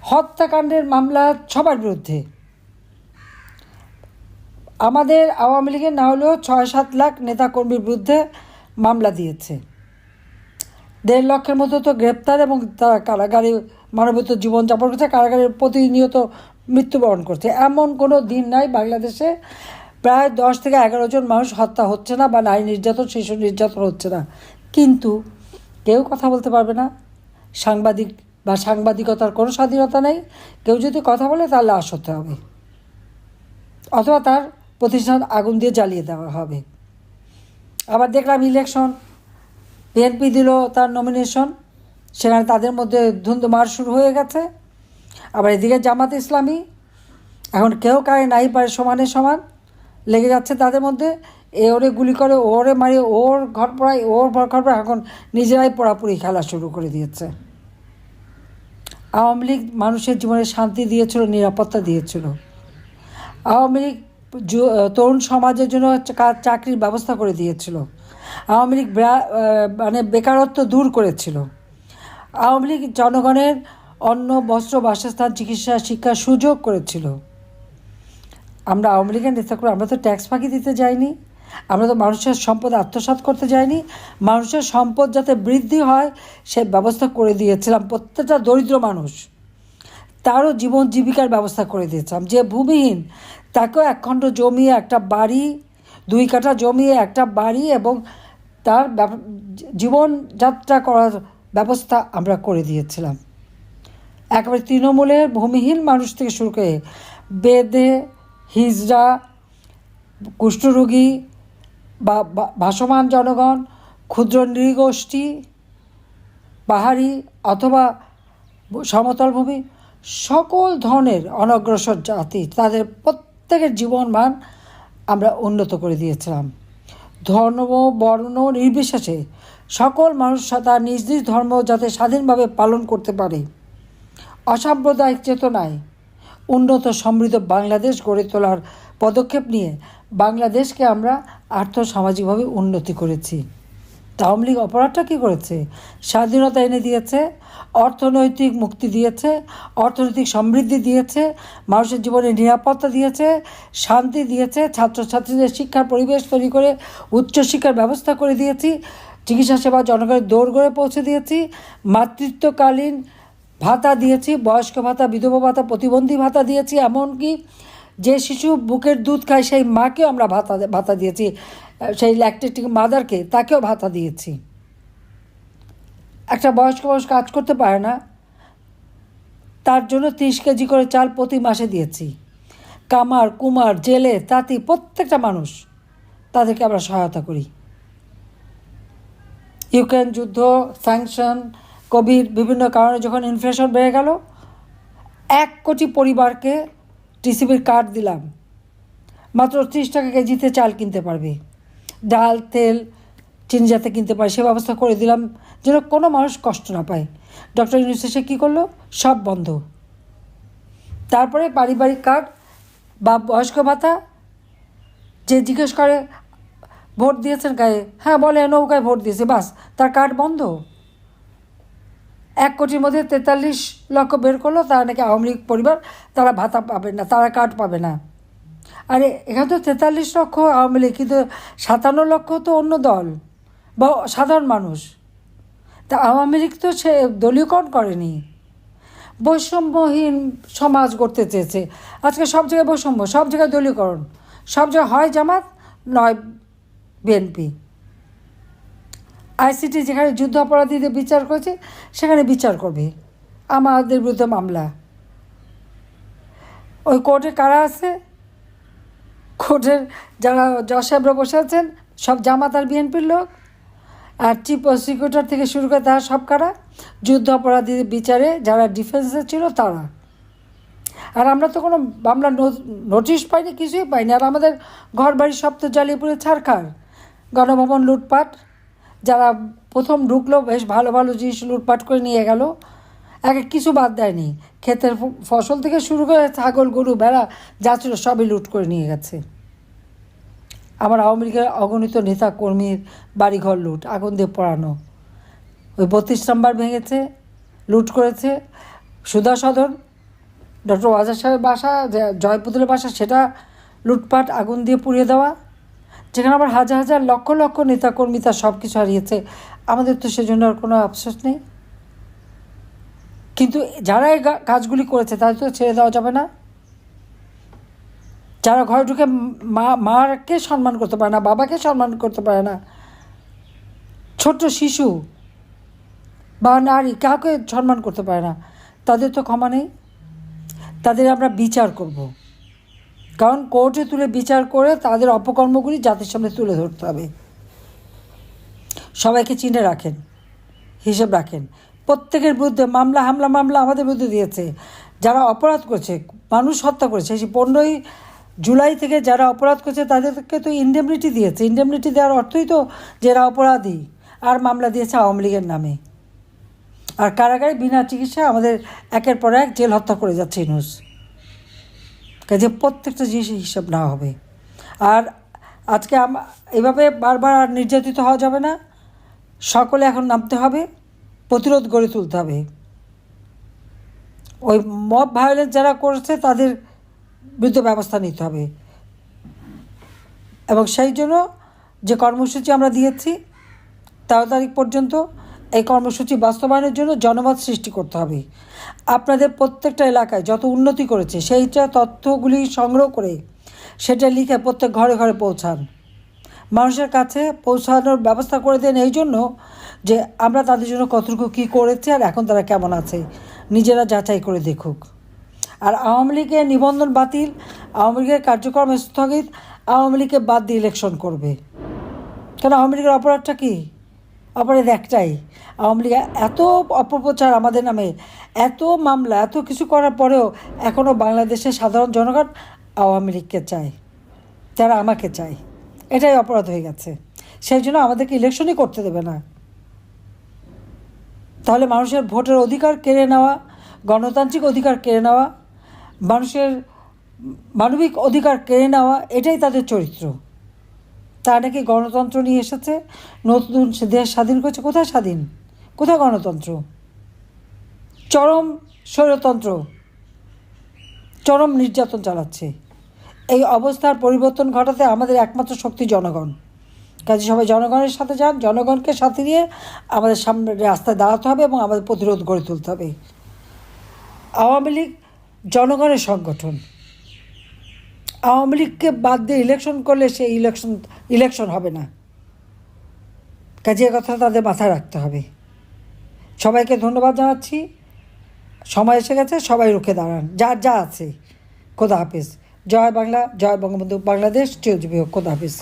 হত্যাকাণ্ডের মামলা সবার বিরুদ্ধে। আমাদের আওয়ামী লীগের না হলেও ৬-৭ লাখ নেতাকর্মীর বিরুদ্ধে মামলা দিয়েছে। ১.৫ লক্ষের মতো তো গ্রেপ্তার, এবং তারা কারাগারে মানবেতর জীবনযাপন করছে, কারাগারে প্রতিনিয়ত মৃত্যুবরণ করছে। এমন কোনো দিন নাই বাংলাদেশে প্রায় ১০ থেকে ১১ জন মানুষ হত্যা হচ্ছে না, বা নারী নির্যাতন, শিশু নির্যাতন হচ্ছে না। কিন্তু কেউ কথা বলতে পারবে না। সাংবাদিক বা সাংবাদিকতার কোনো স্বাধীনতা নেই। কেউ যদি কথা বলে তার লাশ হতে হবে, অথবা তার প্রতিষ্ঠান আগুন দিয়ে জ্বালিয়ে দেওয়া হবে। আবার দেখলাম ইলেকশন, বিএনপি দিল তার নমিনেশন, সেখানে তাদের মধ্যে ধুন্ধুমার শুরু হয়ে গেছে। আবার এদিকে জামাত ইসলামী, এখন কেউ কারে নাই পারে সমানে সমান লেগে যাচ্ছে তাদের মধ্যে। ওরে গুলি করে, ওরে মারি, ওর ঘর পড়ায়, ওর ঘর পড়ায়, এখন নিজেরাই পোড়াপুরি খেলা শুরু করে দিয়েছে। আওয়ামী লীগ মানুষের জীবনে শান্তি দিয়েছিল, নিরাপত্তা দিয়েছিল। আওয়ামী লীগ তরুণ সমাজের জন্য চাকরির ব্যবস্থা করে দিয়েছিল। আওয়ামী লীগ মানে বেকারত্ব দূর করেছিল। আওয়ামী লীগ জনগণের অন্ন, বস্ত্র, বাসস্থান, চিকিৎসা, শিক্ষার সুযোগ করেছিল। আমরা আওয়ামী লীগের নেতা করে আমরা তো ট্যাক্স ফাঁকি দিতে যাইনি, আমরা তো মানুষের সম্পদ আত্মসাৎ করতে যাইনি। মানুষের সম্পদ যাতে বৃদ্ধি হয় সে ব্যবস্থা করে দিয়েছিলাম। প্রত্যেকটা দরিদ্র মানুষ তারও জীবন জীবিকার ব্যবস্থা করে দিয়েছিলাম। যে ভূমিহীন তাকেও 1 খণ্ড জমি, একটা বাড়ি, 2 কাঠা জমি, একটা বাড়ি, এবং তার জীবনযাত্রা করার ব্যবস্থা আমরা করে দিয়েছিলাম। একেবারে তৃণমূলের ভূমিহীন মানুষ থেকে শুরু করে বেদে, হিজড়া, কুষ্ঠরোগী বা ভাসমান জনগণ, ক্ষুদ্র নৃগোষ্ঠী, পাহাড়ি অথবা সমতল ভূমি, সকল ধরনের অনগ্রসর জাতি, তাদের প্রত্যেকের জীবনমান আমরা উন্নত করে দিয়েছিলাম। ধর্ম, বর্ণ নির্বিশেষে সকল মানুষ তার নিজ নিজ ধর্ম যাতে স্বাধীনভাবে পালন করতে পারে, অসাম্প্রদায়িক চেতনায় উন্নত সমৃদ্ধ বাংলাদেশ গড়ে তোলার পদক্ষেপ নিয়ে বাংলাদেশকে আমরা আর্থসামাজিকভাবে উন্নতি করেছি। আওয়ামী লীগ অপরাধটা কী করেছে? স্বাধীনতা এনে দিয়েছে, অর্থনৈতিক মুক্তি দিয়েছে, অর্থনৈতিক সমৃদ্ধি দিয়েছে, মানুষের জীবনে নিরাপত্তা দিয়েছে, শান্তি দিয়েছে, ছাত্রছাত্রীদের শিক্ষার পরিবেশ তৈরি করে উচ্চশিক্ষার ব্যবস্থা করে দিয়েছি, চিকিৎসা সেবা জনগণের দোরগোড়ায় পৌঁছে দিয়েছি, মাতৃত্বকালীন ভাতা দিয়েছি, বয়স্ক ভাতা, বিধবা ভাতা, প্রতিবন্ধী ভাতা দিয়েছি, এমনকি যে শিশু বুকের দুধ খায় সেই মাকেও আমরা ভাতা দিয়েছি, সেই ল্যাকটেটিং মাদারকে তাকেও ভাতা দিয়েছি। একটা বয়স্ক মানুষ কাজ করতে পারে না, তার জন্য 30 কেজি করে চাল প্রতি মাসে দিয়েছি। কামার, কুমার, জেলে, তাঁতি প্রত্যেকটা মানুষ তাদেরকে আমরা সহায়তা করি। ইউক্রেন যুদ্ধ, স্যাংশন, কোভিড, বিভিন্ন কারণে যখন ইনফ্লেশন বেড়ে গেল, 1 কোটি পরিবারকে টিসিবির কার্ড দিলাম, মাত্র 30 টাকা কেজিতে চাল কিনতে পারবে, ডাল, তেল, চিনি যাতে কিনতে পারে সে ব্যবস্থা করে দিলাম, যেন কোনো মানুষ কষ্ট না পায়। ডক্টর ইউনূস এসে কী করলো? সব বন্ধ। তারপরে পারিবারিক কার্ড বা বয়স্ক ভাতা, যে জিজ্ঞেস করে ভোট দিয়েছেন গায়ে, হ্যাঁ বলে নৌকায় ভোট দিয়েছে, বাস তার কার্ড বন্ধ। 1 কোটির মধ্যে 43 লক্ষ বের করলো, তারা নাকি আওয়ামী লীগ পরিবার, তারা ভাতা পাবে না, তারা কার্ড পাবে না। আরে এখানে তো 43 লক্ষ আওয়ামী লীগ, কিন্তু 57 লক্ষ তো অন্য দল বা সাধারণ মানুষ। তা আওয়ামী লীগ তো সে দলীয়করণ করেনি, বৈষম্যহীন সমাজ গড়তে চেয়েছে। আজকে সব জায়গায় বৈষম্য, সব জায়গায় দলীয়করণ, সব জায়গায় হয় জামাত নয় বিএনপি। আইসিটি যেখানে যুদ্ধ অপরাধীদের বিচার করেছে সেখানে বিচার করবে, আমাদের বিরুদ্ধে মামলা। ওই কোর্টে কারা আছে? কোর্টের যারা জজ সাহেবরা বসে আছেন সব জামাত আর বিএনপির লোক, আর চিফ প্রসিকিউটর থেকে শুরু করে তারা সব কারা? যুদ্ধ অপরাধীদের বিচারে যারা ডিফেন্সে ছিল তারা। আর আমরা তো কোনো মামলা নোটিশ পাইনি, কিছুই পাইনি। আর আমাদের ঘর বাড়ি সব তো জ্বালিয়ে পুড়ে ছারখার। গণভবন লুটপাট, যারা প্রথম ঢুকলো বেশ ভালো ভালো জিনিস লুটপাট করে নিয়ে গেল, কিছু বাদ দেয়নি। ক্ষেতের ফসল থেকে শুরু করে ছাগল, গরু, ভেড়া যা ছিল সবই লুট করে নিয়ে গেছে। আমার আওয়ামী লীগের অগণিত নেতা কর্মীর বাড়িঘর লুট, আগুন দিয়ে পোড়ানো। ওই 32 নম্বর ভেঙেছে, লুট করেছে। সুধা সদন ডক্টর ওয়াজার সাহেবের বাসা, যে জয়পুতুলের বাসা, সেটা লুটপাট, আগুন দিয়ে পুড়িয়ে দেওয়া, যেখানে আবার হাজার হাজার লক্ষ লক্ষ নেতাকর্মী তার সব কিছু হারিয়েছে। আমাদের তো সেজন্য আর কোনো আফসোস নেই। কিন্তু যারা এই কাজগুলি করেছে তাদের তো ছেড়ে দেওয়া যাবে না। যারা ঘরে ঢুকে মাকে সম্মান করতে পারে না, বাবাকে সম্মান করতে পারে না, ছোট্ট শিশু বা নারী কাউকে সম্মান করতে পারে না, তাদের তো ক্ষমা নেই। তাদের আমরা বিচার করব, কারণ কোর্টে তুলে বিচার করে তাদের অপকর্মগুলি জাতির সামনে তুলে ধরতে হবে। সবাইকে চিনে রাখেন, হিসেব রাখেন। প্রত্যেকের বিরুদ্ধে মামলা আমাদের বিরুদ্ধে দিয়েছে। যারা অপরাধ করেছে, মানুষ হত্যা করেছে, সেই 15ই জুলাই থেকে যারা অপরাধ করেছে তাদেরকে তো ইন্ডেমনিটি দিয়েছে। ইন্ডেমনিটি দেওয়ার অর্থই তো যে এরা অপরাধী। আর মামলা দিয়েছে আওয়ামী লীগের নামে। আর কারাগারে বিনা চিকিৎসায় আমাদের একের পর এক জেল হত্যা করে যাচ্ছে ইউনূস। কাজে প্রত্যেকটা জিনিসের হিসাব নেওয়া হবে। আর আজকে এভাবে বারবার আর নির্যাতিত হওয়া যাবে না। সকলে এখন নামতে হবে, প্রতিরোধ গড়ে তুলতে হবে। ওই মব ভায়োলেন্স যারা করেছে তাদের বিরুদ্ধে ব্যবস্থা নিতে হবে। এবং সেই জন্য যে কর্মসূচি আমরা দিয়েছি 13 তারিখ পর্যন্ত, এই কর্মসূচি বাস্তবায়নের জন্য জনমত সৃষ্টি করতে হবে। আপনাদের প্রত্যেকটা এলাকায় যত উন্নতি করেছে সেইটা তথ্যগুলি সংগ্রহ করে সেটা লিখে প্রত্যেক ঘরে ঘরে পৌঁছান, মানুষের কাছে পৌঁছানোর ব্যবস্থা করে দেন। এই জন্য যে আমরা তাদের জন্য কতটুকু কী করেছি আর এখন তারা কেমন আছে নিজেরা যাচাই করে দেখুক। আর আওয়ামী লীগের নিবন্ধন বাতিল, আওয়ামী লীগের কার্যক্রম স্থগিত, আওয়ামী লীগকে বাদ দিয়ে ইলেকশন করবে। কেন? আওয়ামী লীগের অপরাধটা কী? অপরাধ একটাই, আওয়ামী লীগ এত অপপ্রচার আমাদের নামে, এত মামলা, এত কিছু করার পরেও এখনও বাংলাদেশের সাধারণ জনগণ আওয়ামী লীগকে চায়, তারা আমাকে চায়। এটাই অপরাধ হয়ে গেছে। সেই জন্য আমাদেরকে ইলেকশনই করতে দেবে না। তাহলে মানুষের ভোটের অধিকার কেড়ে নেওয়া, গণতান্ত্রিক অধিকার কেড়ে নেওয়া, মানুষের মানবিক অধিকার কেড়ে নেওয়া, এটাই তাদের চরিত্র। তারা নাকি গণতন্ত্র নিয়ে এসেছে, নতুন দেশ স্বাধীন করছে। কোথায় স্বাধীন? কোথায় গণতন্ত্র? চরম স্বৈরতন্ত্র, চরম নির্যাতন চালাচ্ছে। এই অবস্থার পরিবর্তন ঘটাতে আমাদের একমাত্র শক্তি জনগণ। কাজে সবাই জনগণের সাথে যান, জনগণকে সাথে নিয়ে আমাদের সামনে রাস্তায় দাঁড়াতে হবে এবং আমাদের প্রতিরোধ গড়ে তুলতে হবে। আওয়ামী লীগ জনগণের সংগঠন। আওয়ামী লীগকে বাদ দিয়ে ইলেকশন করলে সেই ইলেকশন হবে না। কাজে কথা তাদের মাথায় রাখতে হবে। সবাইকে ধন্যবাদ জানাচ্ছি। সময় এসে গেছে, সবাই রুখে দাঁড়ান, যার যা আছে। খোদা হাফিজ। জয় বাংলা, জয় বঙ্গবন্ধু, বাংলাদেশ চিরজীবী হোক। খোদা হাফিজ।